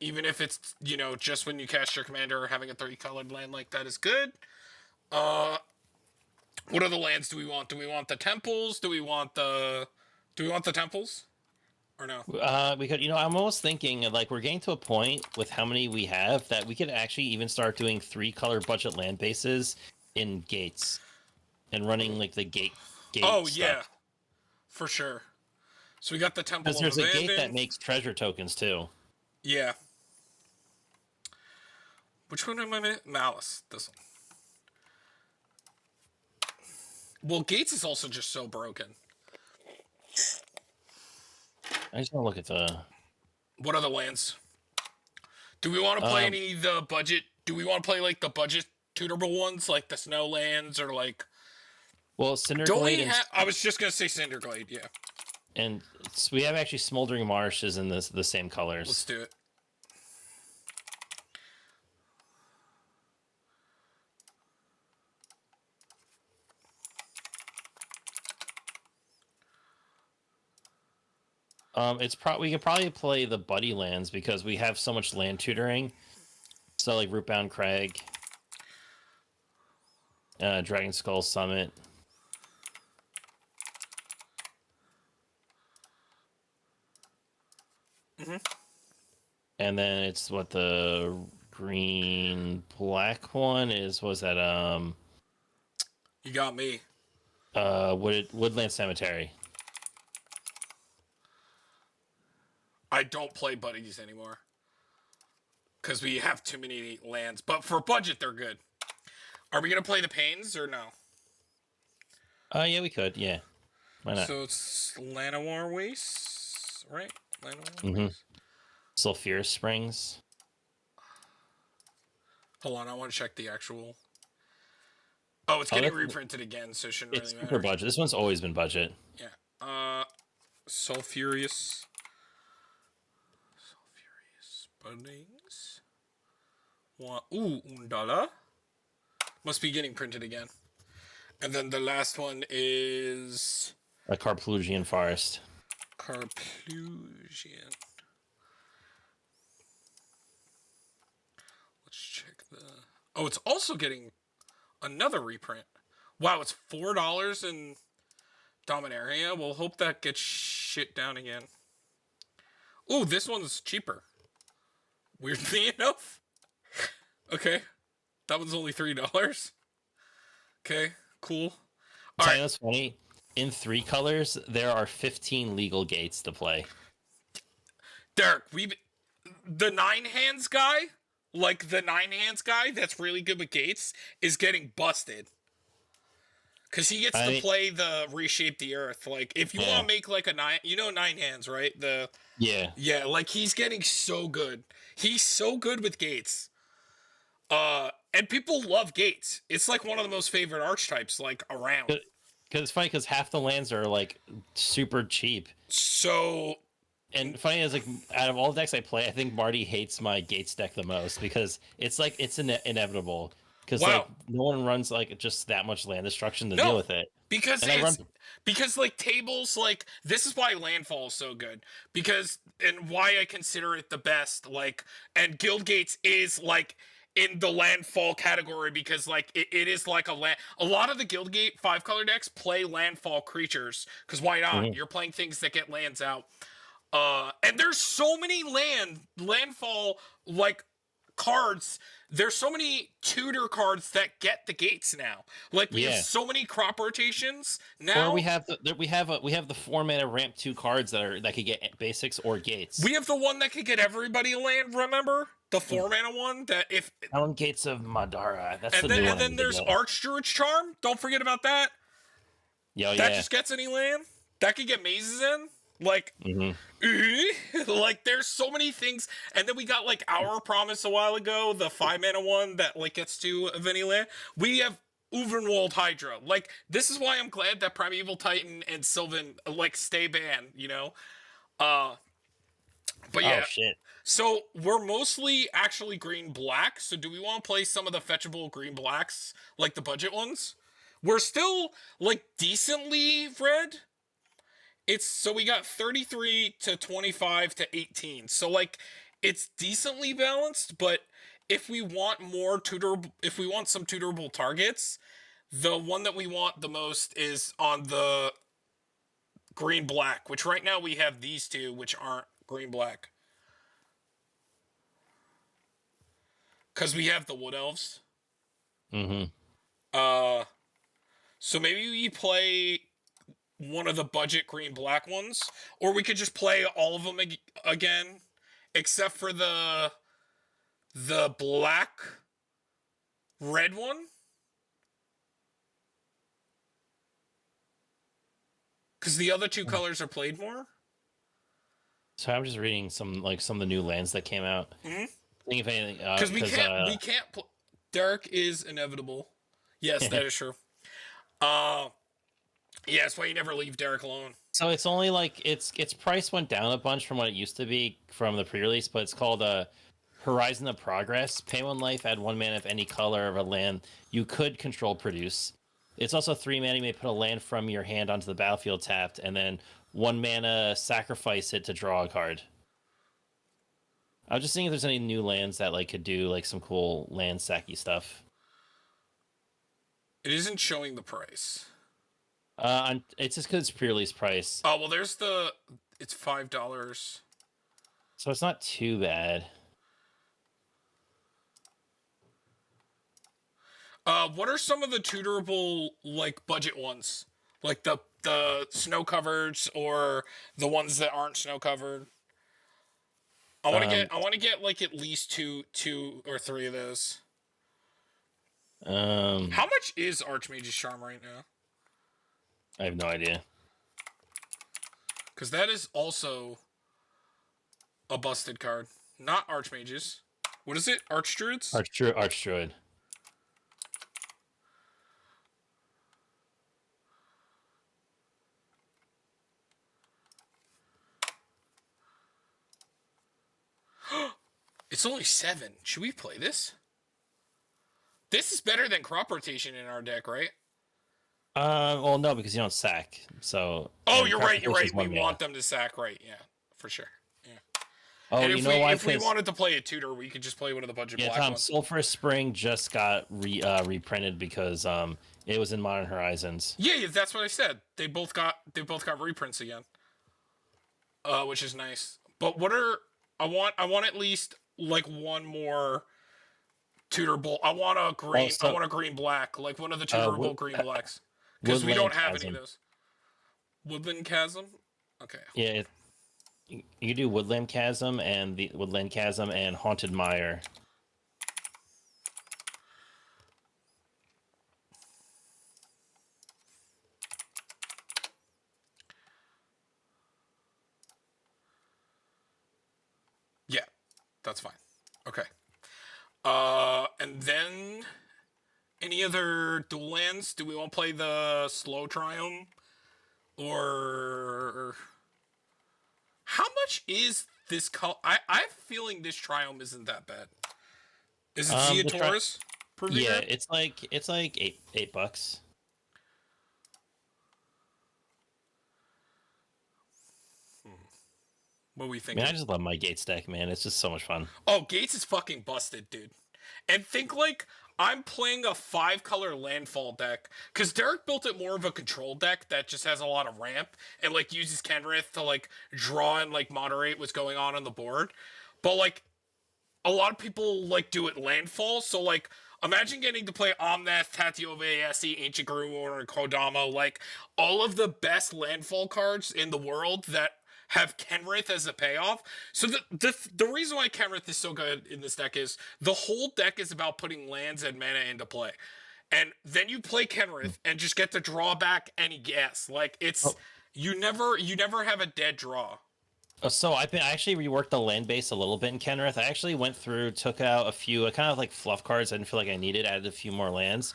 Even if it's, just when you cast your commander, having a 3-colored land like that is good. What other lands do we want? Do we want the temples? Do we want the temples? Or no? We could, I'm almost thinking like we're getting to a point with how many we have that we could actually even start doing 3-color budget land bases in gates and running like the gate. Oh stuff. yeah, for sure. So we got the temple. Because there's a gate that makes treasure tokens too. Yeah. Which one am I? Malice. This one. Well, Gates is also just so broken. I just want to look at the. What other lands? Do we want to play any of the budget? Do we want to play like the budget tutorable ones, like the snow lands, or like? Well, Cinderglade. I was just gonna say Cinderglade, yeah. And we have actually Smoldering Marsh is in the same colors. Let's do it. We could probably play the buddy lands because we have so much land tutoring. So like Rootbound Crag, Dragon Skull Summit. Mm-hmm. And then it's what the green black one is. Was that You got me. Woodland Cemetery. I don't play buddies anymore because we have too many lands. But for budget, they're good. Are we gonna play the Pains or no? Yeah, we could. Yeah, why not? So it's Llanowar Wastes, right? Llanowar Mm-hmm. Wastes. Sulphurous Springs. Hold on, I want to check the actual. Oh, it's getting reprinted again, so it shouldn't really matter. It's super budget. This one's always been budget. Yeah. Sulphurous Buddings. Ooh, Undala. Must be getting printed again. And then the last one is A Carplusian Forest. Carplusian. Let's check the. Oh, it's also getting another reprint. Wow, it's $4 in Dominaria. We'll hope that gets shit down again. Ooh, this one's cheaper. Weirdly enough. Okay. That one's only $3. Okay, cool. All right. That's funny. In 3 colors, there are 15 legal gates to play. Derek, the 9-hands guy, that's really good with gates, is getting busted. Because he gets to play the Reshape the Earth. Like, if you want to make like a 9, 9-hands, right? Yeah, like he's getting so good. He's so good with gates. And people love gates. It's like one of the most favorite archetypes like around. Because it's funny because half the lands are like super cheap. So. And funny is like out of all the decks I play, I think Marty hates my gates deck the most because it's like it's inevitable. Because like no one runs like just that much land destruction to deal with it. Because because like tables, like this is why Landfall is so good. Because and why I consider it the best, like, and Guild Gates is like in the Landfall category because like it is like a lot of the Guildgate 5-color decks play Landfall creatures because why not? Mm-hmm. You're playing things that get lands out. And there's so many Landfall like cards. There's so many tutor cards that get the gates now. Like we have so many crop rotations now. Or we have the 4-mana ramp 2 cards that could get basics or gates. We have the one that could get everybody a land. Remember the 4-mana one that if Gates of Madara. That's and then there's Archdruid's Charm. Don't forget about that. That just gets any land. That could get mazes in. Like, like there's so many things, and then we got like Our Promise a while ago, the 5-mana one that like gets to of any land. We have Uvenwald Hydra. Like, this is why I'm glad that Primeval Titan and Sylvan like stay banned. But Oh yeah, shit. so we're mostly actually green black. So do we want to play some of the fetchable green blacks, like the budget ones? We're still like decently red. It's so we got 33 to 25 to 18. So like it's decently balanced, but if we want more tutorable, if we want some tutorable targets, the one that we want the most is on the green black, which right now we have these two which aren't green black. Cuz we have the wood elves. Mm-hmm. Uh so maybe we play one of the budget green black ones, or we could just play all of them again except for the black red one, because the other two colors are played more. So I'm just reading some of the new lands that came out. Mm-hmm. Think if anything, Because we can't Derek is inevitable. Yes, that is true. uh yeah, that's why you never leave Derek alone. so it's only like its price went down a bunch from what it used to be from the pre-release, but it's called Horizon of Progress. Pay 1 life, add 1 mana of any color of a land you could control produce. It's also 3 mana. You may put a land from your hand onto the battlefield tapped, and then 1 mana sacrifice it to draw a card. I was just seeing if there's any new lands that like could do like some cool land sacky stuff. It isn't showing the price. It's just because it's pre-release price, Oh well, it's $5. so it's not too bad. What are some of the tutorable like budget ones? Like the snow covers or the ones that aren't snow covered? I want to get like at least two or three of those. How much is Archmage's Charm right now? I have no idea. Because that is also a busted card. Not Archmages. What is it? Archdruids? Archdruid. It's only 7. Should we play this? This is better than crop rotation in our deck, right? Well, no, because you don't sack. So. Oh, you're right. You're right. We want them to sack, right? Yeah, for sure. Yeah. Oh, and you know why? If we wanted to play a tutor, we could just play one of the budget black ones. Sulphurous Spring just got reprinted because it was in Modern Horizons. Yeah, that's what I said. They both got reprints again, which is nice. But I want at least like one more tutor bolt. I want a green black, like one of the tutorable green blacks, because we don't have any of those. Woodland Chasm. Okay. Yeah, you can do Woodland Chasm and Haunted Mire. Yeah, that's fine. Okay. And then any other dual lands? Do we want to play the slow Triumph? Or how much is this color? I have a feeling this Triumph isn't that bad. Is it Taurus? Yeah, it's like $8. What we think? Man, I just love my Gates deck, man. It's just so much fun. Oh, Gates is fucking busted, dude. And think like I'm playing a 5-color landfall deck, because Derek built it more of a control deck that just has a lot of ramp and like uses Kenrith to like draw and like moderate what's going on the board. But like a lot of people like do it landfall, so like imagine getting to play Omnath, Tatiove, Essie, Ancient Grimoire, and Kodama, like all of the best landfall cards in the world that have Kenrith as a payoff. So the reason why Kenrith is so good in this deck is the whole deck is about putting lands and mana into play. And then you play Kenrith and just get to draw back any guess. Like it's you never have a dead draw. So I actually reworked the land base a little bit in Kenrith. I actually went through, took out a few kind of like fluff cards I didn't feel like I needed, added a few more lands.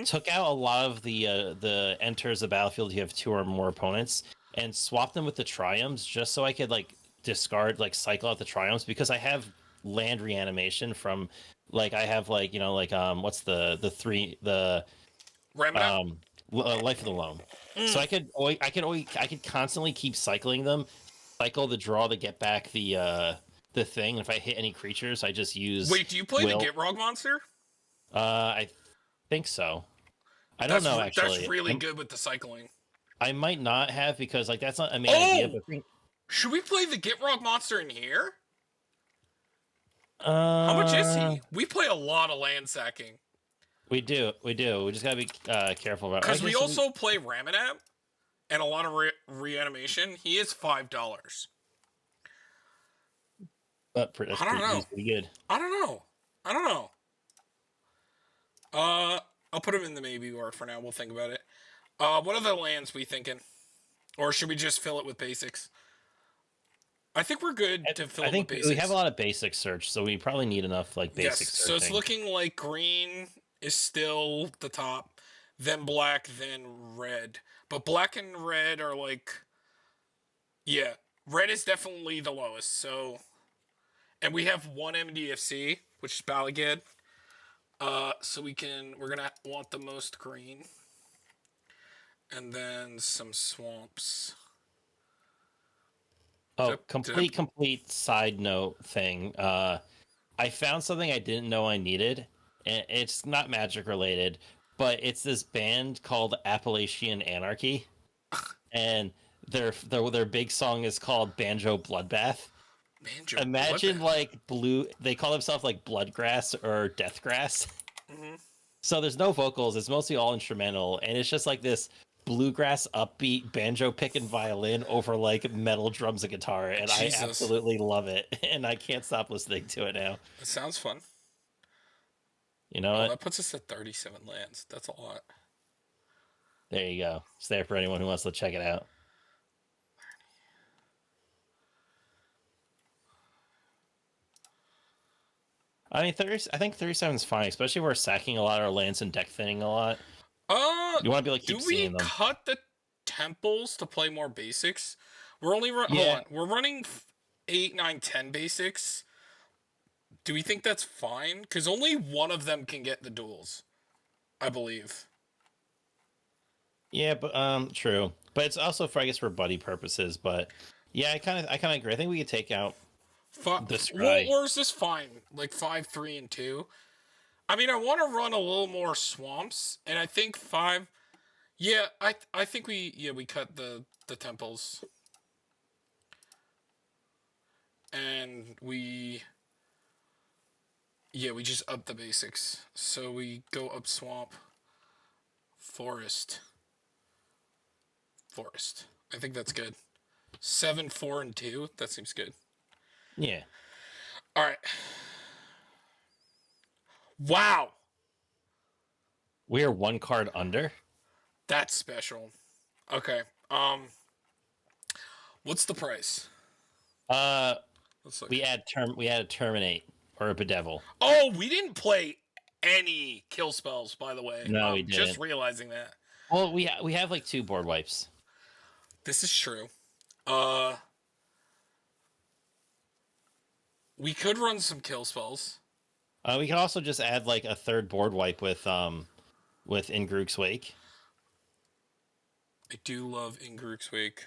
Took out a lot of the enters the battlefield you have 2 or more opponents, and swapped them with the Triumphs just so I could like discard like cycle out the triumphs because I have land reanimation from like I have like what's the three the Remnant. Life of the Loam. So Mm. I could constantly keep cycling them, cycle the draw to get back the thing. If I hit any creatures, I just use Wait, do you play the will. Gitrog monster? I think so. I don't know That's actually. really good with the cycling. I might not have because like that's not a main idea. Oh, But should we play the Gitrog monster in here? How much is uh, he? We play a lot of land sacking. we do. We just gotta be careful about. Because we also play Ramanap and a lot of reanimation. He is $5. But that's I don't know. he's pretty good. I don't know. I'll put him in the maybe word for now. We'll think about it. What other lands we thinking? Or should we just fill it with basics? I think we're good to fill it with basics. We have a lot of basic search, so we probably need enough like basic yes, searching. so it's looking like green is still the top, then black, then red. But black and red are like, yeah, red is definitely the lowest. So, and we have one MDFC, which is Balagad. So we're gonna want the most green, and then some swamps. Oh, complete side note thing. I found something I didn't know I needed. And it's not magic related, but it's this band called Appalachian Anarchy, and their big song is called Banjo Bloodbath. Imagine like they call themselves like Bloodgrass or Deathgrass. Mm-hmm. So there's no vocals; it's mostly all instrumental, and it's just like this bluegrass upbeat banjo pick and violin over like metal drums and guitar, and Jesus. I absolutely love it, and I can't stop listening to it now. It sounds fun. You know what? That puts us at 37 lands. That's a lot. There you go. It's there for anyone who wants to check it out. I mean, I think 37 is fine, especially if we're sacking a lot of our lands and deck thinning a lot. You want to be like keep seeing them. Do we cut the temples to play more basics? We're only we're running 8, 9, 10 basics. Do we think that's fine? Because only one of them can get the duels, I believe. Yeah, but true. But it's also for I guess for buddy purposes. But yeah, I kind of agree. I think we could take out this guy. Or is this fine? Like 5, 3, and 2. I mean, I want to run a little more swamps, and I think 5. Yeah, I think we cut the temples, and we just up the basics. So we go up swamp, forest. I think that's good. 7, 4, and 2. That seems good. Yeah. All right. Wow. We are one card under. That's special. Okay. What's the price? We add a terminate or a bedevil. Oh, we didn't play any kill spells, by the way. No, we didn't. Just realizing that. Well, we have like 2 board wipes. This is true. We could run some kill spells. We could also just add like a 3rd board wipe with Ingrook's Wake. I do love Ingrook's Wake.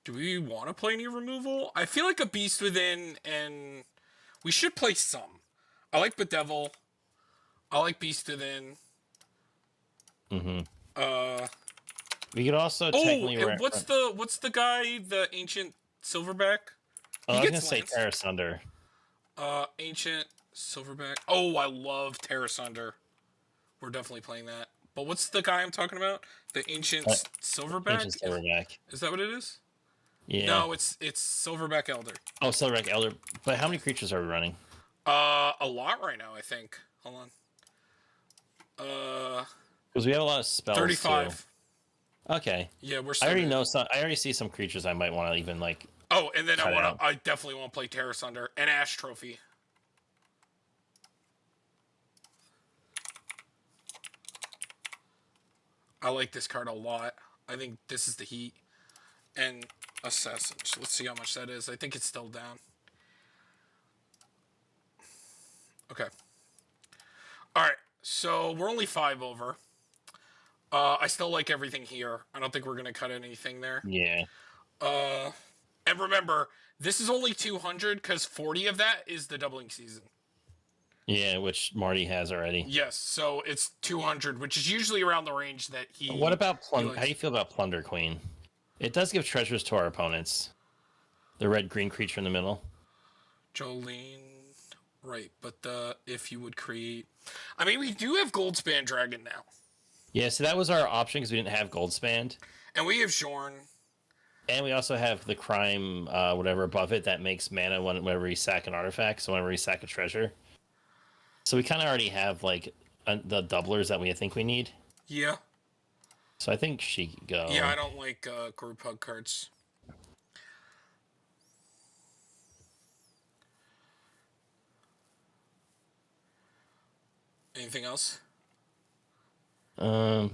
Do we want to play any removal? I feel like a Beast Within, and we should play some. I like Bedevil. I like Beast Within. Mm-hmm. We could also technically. And what's the guy? The ancient Silverback. Oh, I was gonna say Terra Sunder. Ancient Silverback. Oh, I love Terra Sunder. We're definitely playing that. But what's the guy I'm talking about? The ancient Silverback. Ancient Silverback. Is that what it is? Yeah. No, it's Silverback Elder. Oh, Silverback Elder. But how many creatures are we running? A lot right now, I think. Hold on. Because we have a lot of spells. 35. Too. Okay. Yeah, we're. I already know some. I already see some creatures I might want to even like. Oh, and then I definitely want to play Terra Sunder and Ash Trophy. I like this card a lot. I think this is the heat. And Assassin. So let's see how much that is. I think it's still down. Okay. Alright, so we're only 5 over. I still like everything here. I don't think we're going to cut anything there. Yeah. And remember, this is only 200 because 40 of that is the doubling season. Yeah, which Marty has already. Yes, so it's 200, which is usually around the range that he... What about he likes. How do you feel about Plunder Queen? It does give treasures to our opponents. The red-green creature in the middle. Jolene... Right, but if you would create... I mean, we do have Goldspan Dragon now. Yeah, so that was our option because we didn't have Goldspan. And we have Xorn. And we also have the crime, whatever, above it that makes mana whenever you sack an artifact, so whenever you sack a treasure. So we kind of already have, like, the doublers that we think we need. Yeah. So I think she could go. Yeah, I don't like group hug cards. Anything else? For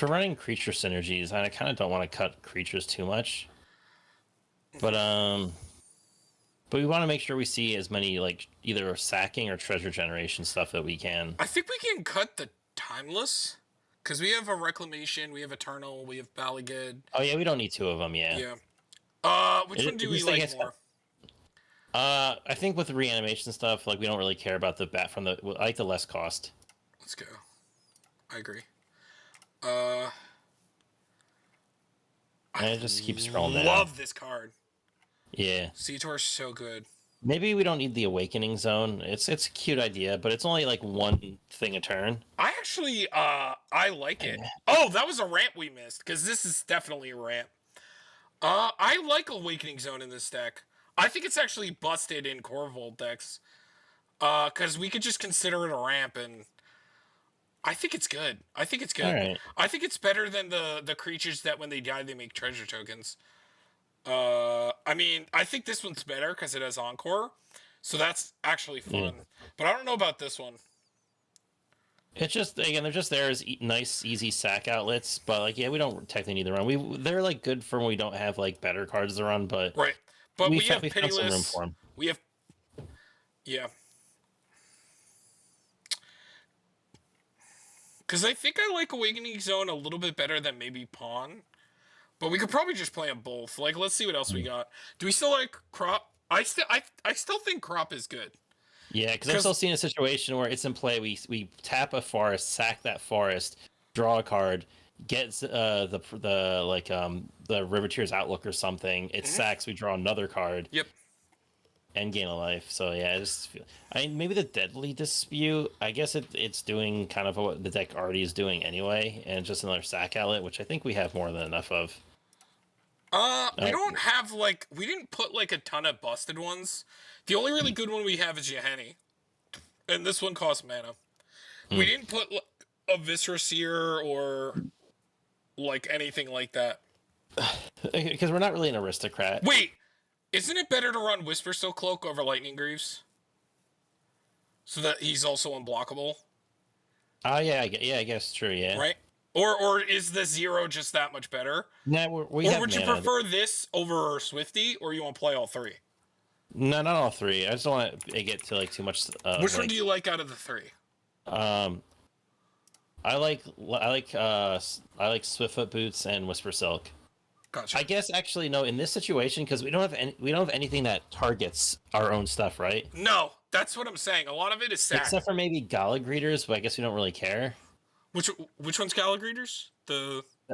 running creature synergies, I kind of don't want to cut creatures too much. But we want to make sure we see as many, like, either sacking or treasure generation stuff that we can. I think we can cut the Timeless. Because we have a Reclamation, we have Eternal, we have Balligid. Oh, yeah, we don't need 2 of them, yeah. Yeah. Which one do we like more? I think with the reanimation stuff, like, we don't really care about the bat from the... I like the less cost. Let's go. I agree. I just keep scrolling down. Love this card. Yeah. Seator is so good. Maybe we don't need the Awakening Zone. It's a cute idea, but it's only like 1 thing a turn. I actually, I like it. Oh, that was a ramp we missed, because this is definitely a ramp. I like Awakening Zone in this deck. I think it's actually busted in Korvold decks. Because we could just consider it a ramp, and I think it's good. I think it's good. All right. I think it's better than the creatures that when they die, they make treasure tokens. I mean, I think this one's better because it has Encore. So that's actually fun. Yeah. But I don't know about this one. It's just, again, they're just there as nice, easy sack outlets. But, like, yeah, we don't technically need the run. They're, like, good for when we don't have, like, better cards to run, but... Right. But we have found some room Pitiless. for 'em. We have... Yeah. Because I think I like Awakening Zone a little bit better than maybe Pawn. But we could probably just play them both. Like, let's see what else we got. Do we still like Crop? I still think Crop is good. Yeah, because I'm still seeing a situation where it's in play. We tap a forest, sack that forest, draw a card, get the Riveteer's Outlook or something. It sacks. We draw another card. Yep. And gain a life. So yeah, maybe the Deadly Dispute. I guess it's doing kind of what the deck already is doing anyway, and just another sack outlet, which I think we have more than enough of. We don't have, like, we didn't put, like, a ton of busted ones. The only really good one we have is Yahenni. And this one costs mana. We didn't put, like, a Viscera Seer or, like, anything like that. Because we're not really an aristocrat. Wait! Isn't it better to run Whispersoul Cloak over Lightning Greaves? So that he's also unblockable? Yeah, I guess true, yeah. Right? Or is the 0 just that much better? Nah, or would you prefer this over Swifty, or you want to play all 3? No, not all 3. I just don't want to get to, like, too much. Which one do you like out of the 3? I like Swiftfoot Boots and Whisper Silk. Gotcha. I guess actually no. In this situation, because we don't have anything that targets our own stuff, right? No, that's what I'm saying. A lot of it is sack. Except for maybe Gala Greeters, but I guess we don't really care. Which one's Galagreeters?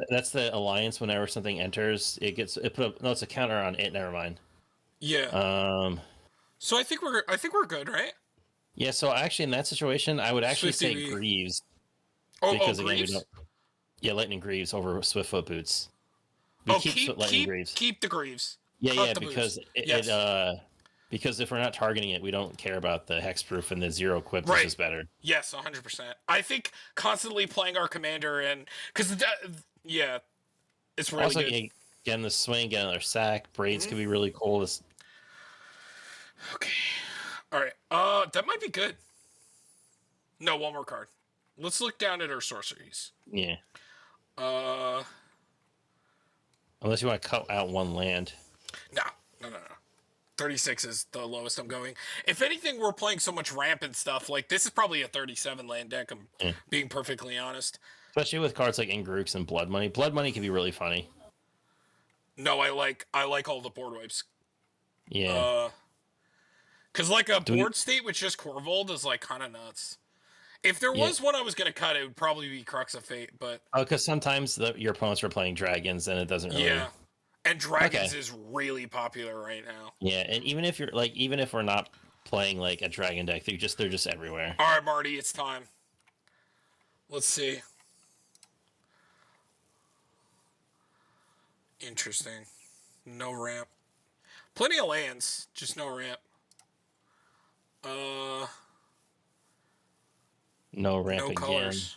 That's the alliance. Whenever something enters, it's a counter on it. Never mind. Yeah. So I think we're good, right? Yeah. So actually, in that situation, I would actually say Swifty Greaves. Because again, Greaves? we don't. Yeah, Lightning Greaves over Swiftfoot Boots. Keep the Greaves. Yeah, because because if we're not targeting it, we don't care about the hexproof, and the 0 equip is better. Yes, 100%. I think constantly playing our commander and because it's really also, good. Again, the swing, get another sack, braids could be really cool. Okay, all right. That might be good. No, one more card. Let's look down at our sorceries. Yeah. Uh, Unless you want to cut out one land. no, no. 36 is the lowest I'm going. If anything, we're playing so much ramp and stuff. Like, this is probably a 37 land deck, I'm being perfectly honest. Especially with cards like Ingrooks and Blood Money. Blood Money can be really funny. No, I like all the board wipes. Yeah. Because, like, a board state with just Korvold is, like, kind of nuts. If there was one I was going to cut, it would probably be Crux of Fate, but... Oh, because sometimes your opponents are playing Dragons, and it doesn't really... Yeah. And Dragons is really popular right now. Yeah, and even if you're like, even if we're not playing like a Dragon deck, they're just everywhere. All right, Marty, it's time. Let's see. Interesting. No ramp. Plenty of lands, just no ramp. No ramp no again. colors.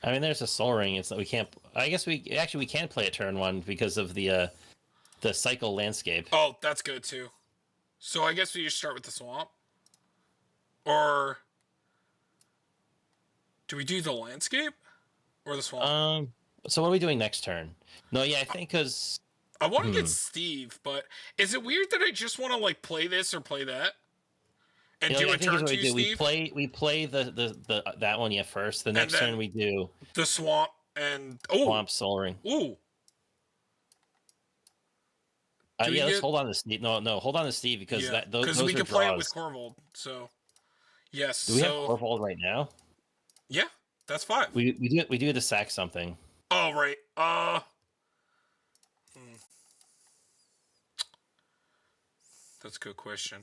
I mean, there's a Soul Ring. It's we can't. I guess we can play a turn one because of the cycle landscape. Oh, that's good too. So I guess we just start with the swamp, or do we do the landscape or the swamp? So what are we doing next turn? No, yeah, I think because I want to get Steve, but is it weird that I just want to like play this or play that? And do a turn two, Steve? We play the that one first. The next turn we do the swamp and swamp Soul Ring. Ooh. Let's hold on to Steve. No, hold on to Steve because those we can play it with Korvold. So yes. Do we have Korvold right now? Yeah, that's fine. We do to sack something. Oh right. That's a good question.